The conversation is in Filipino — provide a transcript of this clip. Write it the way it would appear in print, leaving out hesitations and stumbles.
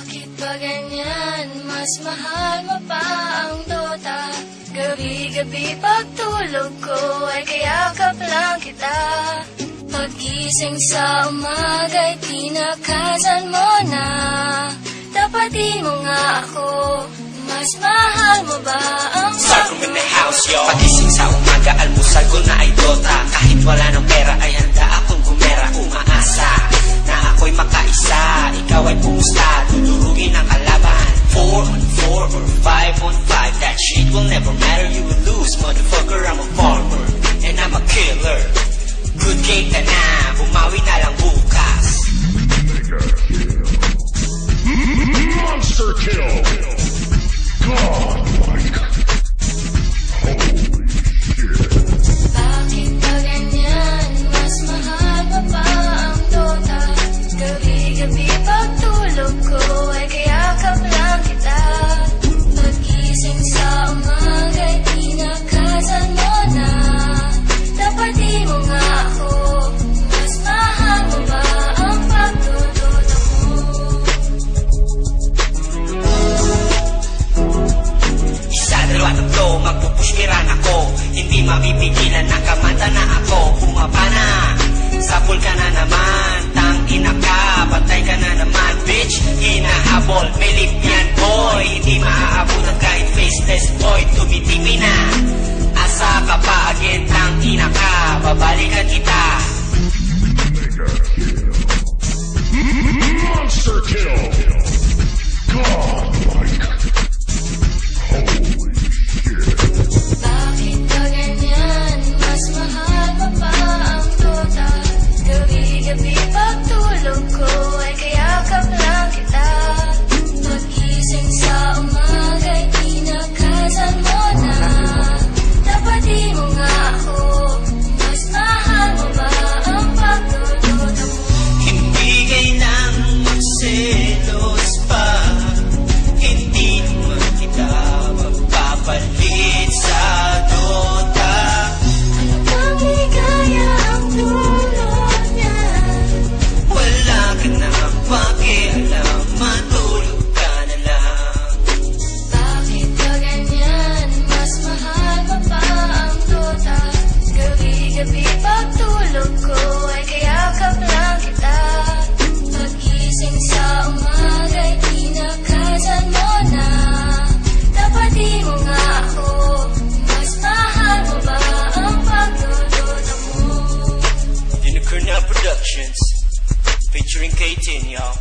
Bakit ba ganyan? Mas mahal mo pa ang Dota. Gabi-gabi pagtulog ko ay kayakap lang kita. Pag-gising sa umaga'y tinakasan mo na. Tapatin mo nga ako, mas mahal mo ba ang Starroom in the house, yo. Pagising sa umaga, almusal ko na ay Dota. Kahit wala ng pera ay handa akong gumera. Umaasa na ako'y makaisa. Ikaw ay pusta, dudurugin ang kalaban. 4 on 4 or 5 on 5, that shit will never matter. You will lose, motherfucker, I'm a farmer and I'm a killer. Good game ka na, bumawi na lang bukas. Monster kill! Godlike! Holy shit! Bakit ba ganyan? Mas mahal mo pa ang Dota. Gabi-gabi pagtulog ko ay kayakap lang kita. Pag-gising sa umaga'y tinakasan mo na. Tapatin mo nga ako, mas mahal mo ba ang pagdodota mo? Isa, dalawa, tatlo, magpupushkiran ako. Hindi mapipigilan, nakamanta na ako. Bumaba na, sapul ka na naman. Tangina ka, patay ka na naman. Bitch, hinahabol, may lip yan boy. Hindi maaabutan kahit faceless boy. Tumitipi na, asa ka pa again. Tangina ka, babalikan kita. Monster kill! Godlike! Holy shit! Bakit ba ganyan? Mas mahal mo pa ang Dota. Gabi-gabi pagtulog ko ay kayakap lang kita. Pag-gising sa umaga'y tinakasan mo na. Tapatin mo nga ako, mas mahal mo ba ang pagdodota mo? Hindi kailangang magselos pa. Hindi naman kita magpapalit sa Dota. Ano bang ligaya ang dulot niya? Wala ka na pakialam, matulog ka na lang. Bakit ba ganyan? Mas mahal mo pa ang Dota. Gabi-gabi pagtulog ko ay kayakap lang kita. Pag-gising sa umaga'y tinakasan mo na. Tapatin mo nga ako, mas mahal mo ba ang pagdodota mo? Unicorn Productions featuring K-10, y'all.